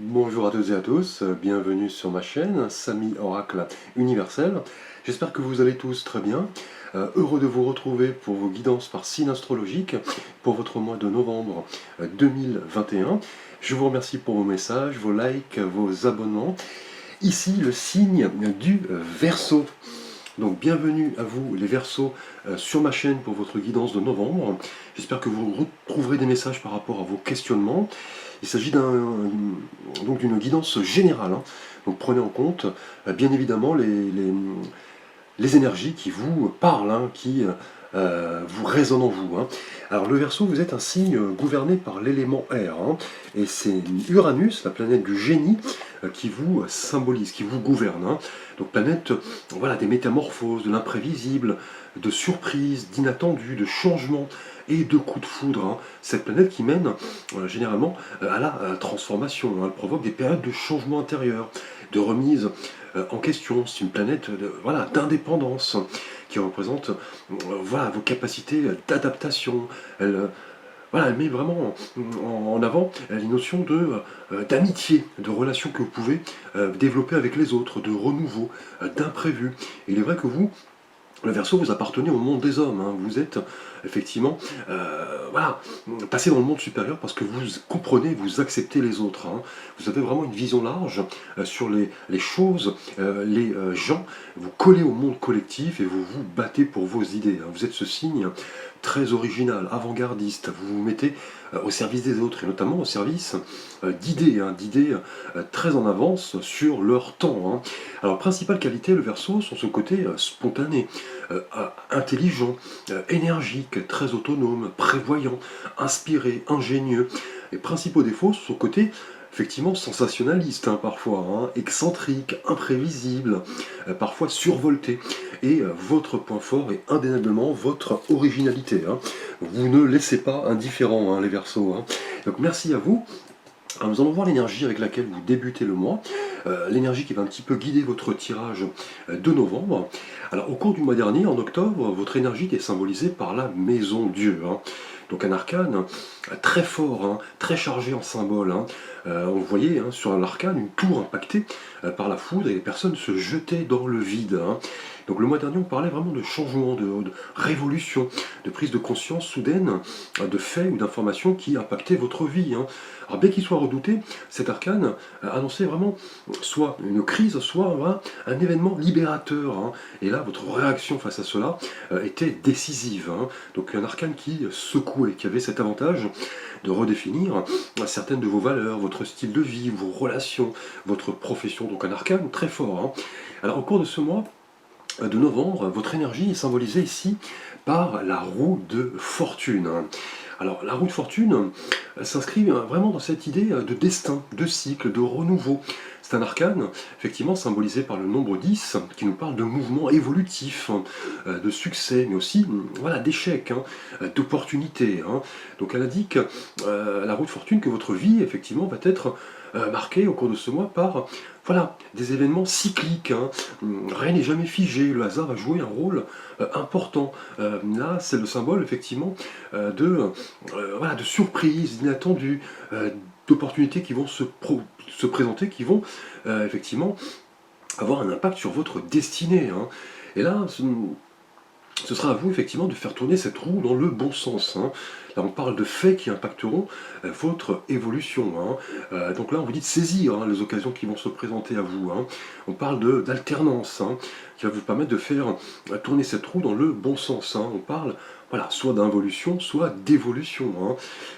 Bonjour à toutes et à tous, bienvenue sur ma chaîne, Samy Oracle Universel. J'espère que vous allez tous très bien. Heureux de vous retrouver pour vos guidances par signe astrologique pour votre mois de novembre 2021. Je vous remercie pour vos messages, vos likes, vos abonnements. Ici le signe du Verseau. Donc bienvenue à vous les Verseaux sur ma chaîne pour votre guidance de novembre. J'espère que vous retrouverez des messages par rapport à vos questionnements. Il s'agit d'une guidance générale, hein. Donc prenez en compte bien évidemment les énergies qui vous parlent, hein, qui vous résonnent en vous, hein. Alors le Verseau, vous êtes un signe gouverné par l'élément air, hein, et c'est Uranus, la planète du génie, qui vous symbolise, qui vous gouverne, hein. Donc planète, voilà, des métamorphoses, de l'imprévisible, de surprises, d'inattendus, de changements et de coups de foudre, hein. Cette planète qui mène généralement à la transformation, hein. Elle provoque des périodes de changement intérieur, de remise en question. C'est une planète voilà, d'indépendance qui représente voilà, vos capacités d'adaptation. Voilà, elle met vraiment en avant les notions d'amitié, de relations que vous pouvez développer avec les autres, de renouveau, d'imprévu. Et il est vrai que vous, le Verseau, vous appartenez au monde des hommes, hein. Vous êtes effectivement voilà, passé dans le monde supérieur parce que vous comprenez, vous acceptez les autres, hein. Vous avez vraiment une vision large sur les choses, les gens. Vous collez au monde collectif et vous vous battez pour vos idées, hein. Vous êtes ce signe très original, avant-gardiste. Vous vous mettez au service des autres et notamment au service d'idées, hein, d'idées très en avance sur leur temps, hein. Alors, principale qualité, le Verseau, sont son côté spontané, intelligent, énergique, très autonome, prévoyant, inspiré, ingénieux. Les principaux défauts sont son côté effectivement sensationnaliste, hein, parfois, hein, excentrique, imprévisible, parfois survolté. Et votre point fort est indéniablement votre originalité, hein. Vous ne laissez pas indifférent, hein, les Verseaux, hein. Donc merci à vous. Alors nous allons voir l'énergie avec laquelle vous débutez le mois, l'énergie qui va un petit peu guider votre tirage de novembre. Alors au cours du mois dernier, en octobre, votre énergie était symbolisée par la maison Dieu, hein. Donc un arcane très fort, hein, très chargé en symboles, hein. On voyait, hein, sur l'arcane une tour impactée par la foudre et les personnes se jetaient dans le vide, hein. Donc le mois dernier, on parlait vraiment de changement, de révolution, de prise de conscience soudaine de faits ou d'informations qui impactaient votre vie, hein. Alors bien qu'il soit redouté, cet arcane annonçait vraiment soit une crise, soit voilà, un événement libérateur, hein. Et là, votre réaction face à cela était décisive, hein. Donc un arcane qui secouait, qui avait cet avantage de redéfinir certaines de vos valeurs, votre style de vie, vos relations, votre profession. Donc un arcane très fort, hein. Alors au cours de ce mois de novembre, votre énergie est symbolisée ici par la roue de fortune. Alors la roue de fortune s'inscrit vraiment dans cette idée de destin, de cycle, de renouveau. C'est un arcane, effectivement, symbolisé par le nombre 10, qui nous parle de mouvement évolutif, de succès, mais aussi voilà, d'échecs, hein, d'opportunités, hein. Donc elle indique, la roue de fortune, que votre vie, effectivement, va être marquée au cours de ce mois par voilà, des événements cycliques, hein. Rien n'est jamais figé, le hasard va jouer un rôle important. Là, c'est le symbole, effectivement, voilà, de surprises inattendues, d'opportunités qui vont se présenter, qui vont effectivement avoir un impact sur votre destinée, hein. Et là, ce sera à vous effectivement de faire tourner cette roue dans le bon sens, hein. Là on parle de faits qui impacteront votre évolution, hein. Donc là on vous dit de saisir, hein, les occasions qui vont se présenter à vous, hein. On parle d'alternance, hein, qui va vous permettre de faire tourner cette roue dans le bon sens, hein. On parle voilà, soit d'involution, soit d'évolution, hein.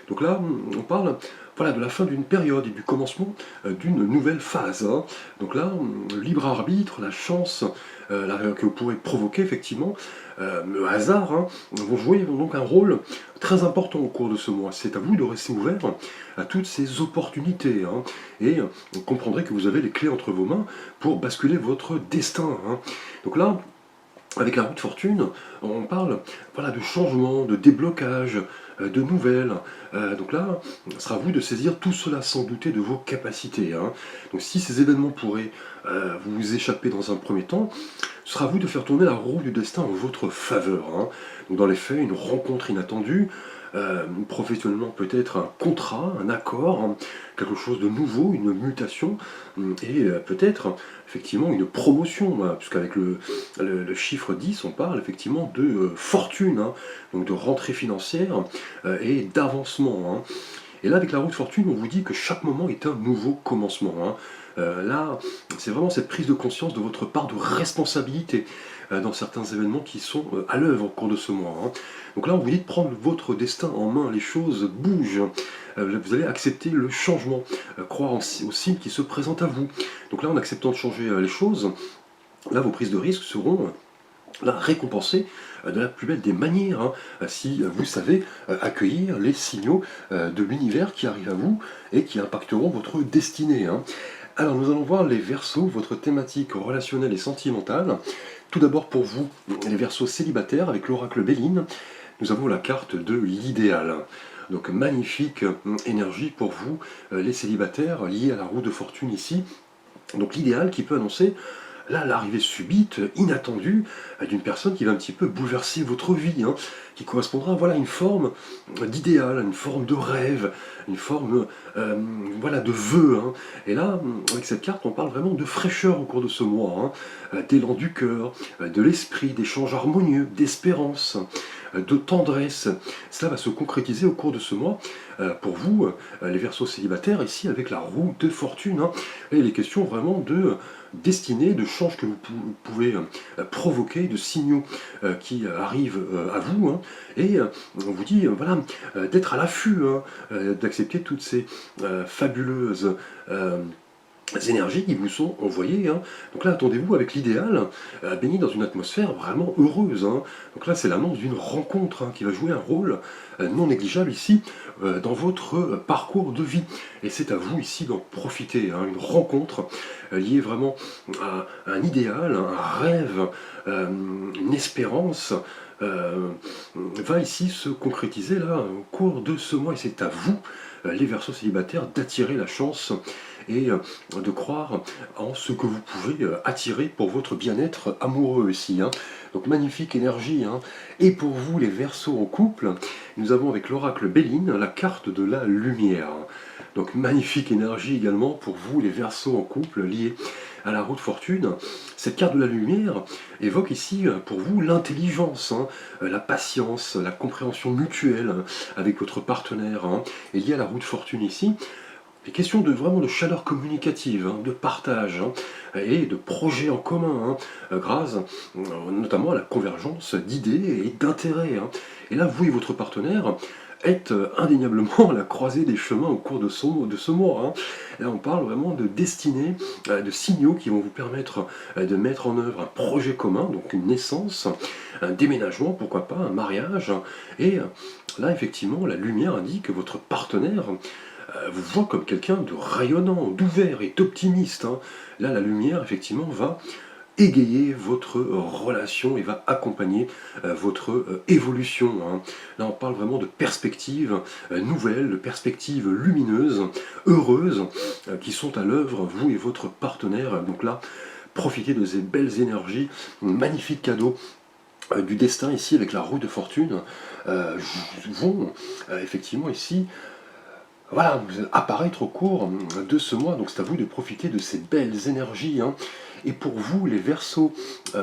Donc là on parle voilà, de la fin d'une période et du commencement d'une nouvelle phase, hein. Donc là, le libre arbitre, la chance que vous pourrez provoquer, effectivement, le hasard, hein, vont jouer donc un rôle très important au cours de ce mois. C'est à vous de rester ouvert à toutes ces opportunités, hein, et vous comprendrez que vous avez les clés entre vos mains pour basculer votre destin, hein. Donc là, avec la roue de fortune, on parle voilà, de changement, de déblocage, de nouvelles. Donc là, ce sera à vous de saisir tout cela sans douter de vos capacités, hein. Donc si ces événements pourraient vous échapper dans un premier temps, ce sera à vous de faire tourner la roue du destin en votre faveur, hein. Donc dans les faits, une rencontre inattendue professionnellement peut-être un contrat, un accord, hein, quelque chose de nouveau, une mutation, et peut-être effectivement une promotion, voilà, puisqu'avec le chiffre 10, on parle effectivement de fortune, hein, donc de rentrée financière et d'avancement, hein. Et là, avec la roue de fortune, on vous dit que chaque moment est un nouveau commencement, hein. Là, c'est vraiment cette prise de conscience de votre part de responsabilité dans certains événements qui sont à l'œuvre au cours de ce mois, hein. Donc là, on vous dit de prendre votre destin en main, les choses bougent. Vous allez accepter le changement, croire aux signes qui se présentent à vous. Donc là, en acceptant de changer les choses, là, vos prises de risque seront là, récompensées de la plus belle des manières, hein, si vous savez accueillir les signaux de l'univers qui arrivent à vous et qui impacteront votre destinée, hein. Alors nous allons voir les Verseaux, votre thématique relationnelle et sentimentale. Tout d'abord pour vous, les Verseaux célibataires avec l'oracle Béline, nous avons la carte de l'idéal. Donc magnifique énergie pour vous, les célibataires liés à la roue de fortune ici. Donc l'idéal qui peut annoncer là l'arrivée subite, inattendue, d'une personne qui va un petit peu bouleverser votre vie, hein, qui correspondra voilà, à une forme d'idéal, une forme de rêve, une forme voilà, de vœu, hein. Et là, avec cette carte, on parle vraiment de fraîcheur au cours de ce mois, hein, d'élan du cœur, de l'esprit, d'échanges harmonieux, d'espérance, de tendresse. Cela va se concrétiser au cours de ce mois pour vous, les Verseaux célibataires, ici avec la roue de fortune, hein. Et il est question vraiment de destinée, de change que vous pouvez provoquer, de signaux qui arrivent à vous, hein. Et on vous dit voilà, d'être à l'affût, hein, d'accepter toutes ces fabuleuses énergies qui vous sont envoyées, hein. Donc là, attendez-vous avec l'idéal, baigné dans une atmosphère vraiment heureuse, hein. Donc là, c'est l'annonce d'une rencontre, hein, qui va jouer un rôle non négligeable ici dans votre parcours de vie. Et c'est à vous ici d'en profiter, hein. Une rencontre liée vraiment à un idéal, un rêve, une espérance, va ici se concrétiser là au cours de ce mois. Et c'est à vous, les Verseaux célibataires, d'attirer la chance et de croire en ce que vous pouvez attirer pour votre bien-être amoureux ici, hein. Donc magnifique énergie, hein. Et pour vous les Verseaux en couple, nous avons avec l'oracle Béline la carte de la lumière. Donc magnifique énergie également pour vous les Verseaux en couple liés à la roue de fortune. Cette carte de la lumière évoque ici pour vous l'intelligence, hein, la patience, la compréhension mutuelle avec votre partenaire, hein. Et lié à la roue de fortune ici, les questions de vraiment de chaleur communicative, hein, de partage, hein, et de projets en commun, hein, grâce notamment à la convergence d'idées et d'intérêts, hein. Et là, vous et votre partenaire êtes indéniablement à la croisée des chemins au cours de ce mois, hein. Là, on parle vraiment de destinée, de signaux qui vont vous permettre de mettre en œuvre un projet commun, donc une naissance, un déménagement, pourquoi pas, un mariage. Et là, effectivement, la lumière indique que votre partenaire vous voit comme quelqu'un de rayonnant, d'ouvert et d'optimiste, hein. Là, la lumière, effectivement, va égayer votre relation et va accompagner votre évolution, hein. Là, on parle vraiment de perspectives nouvelles, de perspectives lumineuses, heureuses, qui sont à l'œuvre, vous et votre partenaire. Donc là, profitez de ces belles énergies, magnifique cadeau du destin ici avec la roue de fortune, vont effectivement ici voilà, apparaître au cours de ce mois. Donc c'est à vous de profiter de ces belles énergies, hein. Et pour vous, les Verseaux,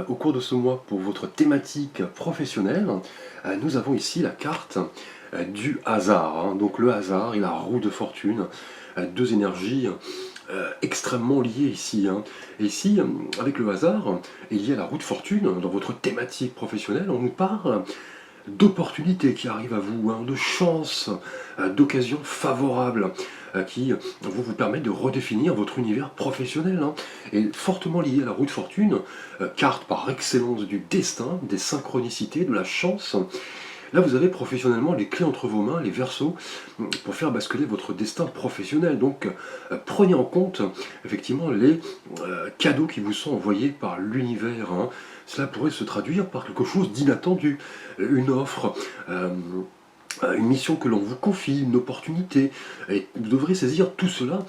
au cours de ce mois, pour votre thématique professionnelle, nous avons ici la carte du hasard, hein. Donc le hasard et la roue de fortune, deux énergies extrêmement liées ici, hein. Et ici, avec le hasard, et lié à la roue de fortune, dans votre thématique professionnelle, on nous parle d'opportunités qui arrivent à vous, hein, de chances, d'occasions favorables qui vont vous permettre de redéfinir votre univers professionnel, hein. Et fortement lié à la roue de fortune, carte par excellence du destin, des synchronicités, de la chance. Là, vous avez professionnellement les clés entre vos mains, les Verseaux, pour faire basculer votre destin professionnel. Donc, prenez en compte effectivement les cadeaux qui vous sont envoyés par l'univers, hein. Cela pourrait se traduire par quelque chose d'inattendu, une offre, une mission que l'on vous confie, une opportunité. Et vous devrez saisir tout cela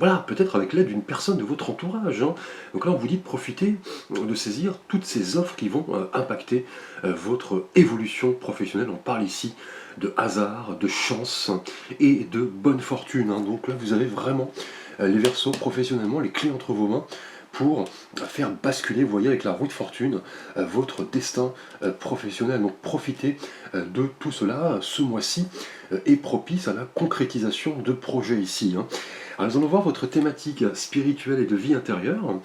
voilà, peut-être avec l'aide d'une personne de votre entourage, hein. Donc là, on vous dit de profiter, de saisir toutes ces offres qui vont impacter votre évolution professionnelle. On parle ici de hasard, de chance et de bonne fortune, hein. Donc là, vous avez vraiment les Verseaux professionnellement, les clés entre vos mains pour faire basculer, vous voyez, avec la roue de fortune, votre destin professionnel. Donc profitez de tout cela. Ce mois-ci est propice à la concrétisation de projets ici, hein. Alors nous allons voir votre thématique spirituelle et de vie intérieure.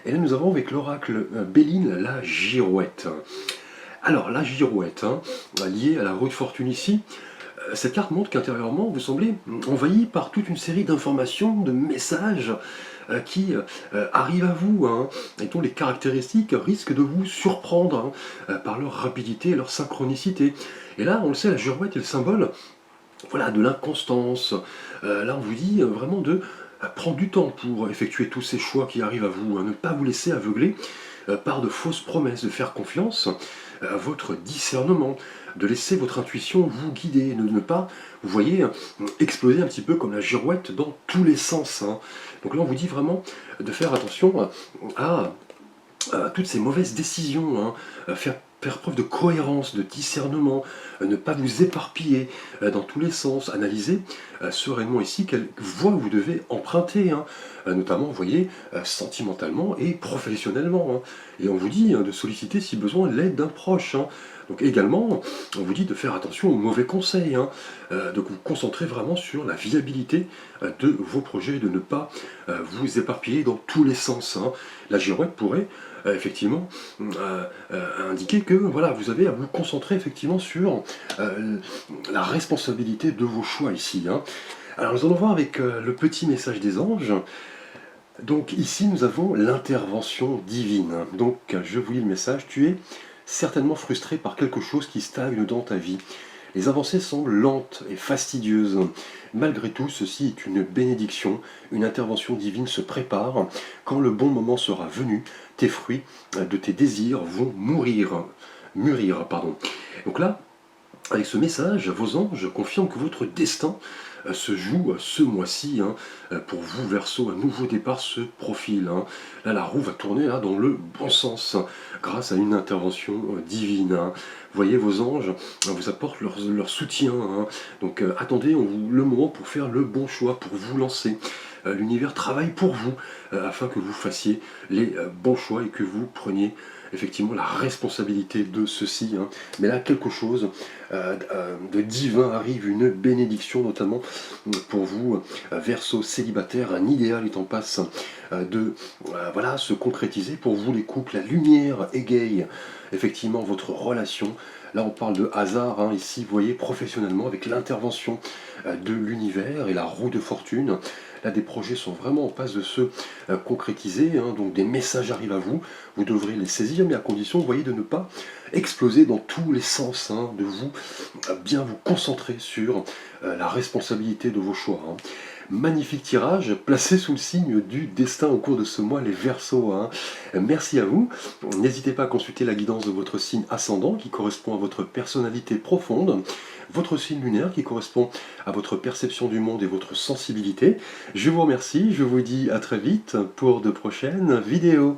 Et là nous avons avec l'oracle Béline la girouette. Alors la girouette, hein, liée à la roue de fortune ici, cette carte montre qu'intérieurement, vous semblez envahi par toute une série d'informations, de messages qui arrivent à vous, hein, et dont les caractéristiques risquent de vous surprendre, hein, par leur rapidité et leur synchronicité. Et là, on le sait, la girouette est le symbole, voilà, de l'inconstance. Là, on vous dit vraiment de prendre du temps pour effectuer tous ces choix qui arrivent à vous, hein, ne pas vous laisser aveugler par de fausses promesses, de faire confiance à votre discernement, de laisser votre intuition vous guider, de ne pas, vous voyez, exploser un petit peu comme la girouette dans tous les sens, hein. Donc là, on vous dit vraiment de faire attention à toutes ces mauvaises décisions, hein, faire preuve de cohérence, de discernement, ne pas vous éparpiller dans tous les sens, analyser sereinement ici quelle voie vous devez emprunter, hein, notamment, vous voyez, sentimentalement et professionnellement, hein. Et on vous dit de solliciter, si besoin, l'aide d'un proche, hein. Donc également, on vous dit de faire attention aux mauvais conseils, hein, de vous concentrer vraiment sur la viabilité de vos projets, de ne pas vous éparpiller dans tous les sens, hein. La girouette pourrait effectivement indiquer que voilà, vous avez à vous concentrer effectivement sur la responsabilité de vos choix ici, hein. Alors nous allons voir avec le petit message des anges. Donc ici nous avons l'intervention divine. Donc je vous lis le message: tu es certainement frustré par quelque chose qui stagne dans ta vie. Les avancées semblent lentes et fastidieuses. Malgré tout, ceci est une bénédiction. Une intervention divine se prépare. Quand le bon moment sera venu, tes fruits de tes désirs vont mûrir. Donc là, avec ce message, vos anges confirment que votre destin se joue ce mois-ci, hein. Pour vous, Verseau, un nouveau départ se profile, hein. Là, la roue va tourner là, dans le bon sens, hein, grâce à une intervention divine, hein. Vous voyez, vos anges vous apportent leur soutien, hein. Donc attendez le moment pour faire le bon choix, pour vous lancer. L'univers travaille pour vous, afin que vous fassiez les bons choix et que vous preniez effectivement la responsabilité de ceci, hein. Mais là, quelque chose de divin arrive, une bénédiction notamment pour vous, Verseau célibataire. Un idéal est en passe de voilà, se concrétiser pour vous les couples. La lumière égaye effectivement votre relation. Là, on parle de hasard, hein, ici, vous voyez, professionnellement, avec l'intervention de l'univers et la roue de fortune. Là, des projets sont vraiment en passe de se concrétiser, hein, donc des messages arrivent à vous. Vous devrez les saisir, mais à condition, vous voyez, de ne pas exploser dans tous les sens, hein, de vous bien vous concentrer sur la responsabilité de vos choix, hein. Magnifique tirage placé sous le signe du destin au cours de ce mois, les Verseaux, hein. Merci à vous. N'hésitez pas à consulter la guidance de votre signe ascendant qui correspond à votre personnalité profonde, votre signe lunaire qui correspond à votre perception du monde et votre sensibilité. Je vous remercie, je vous dis à très vite pour de prochaines vidéos.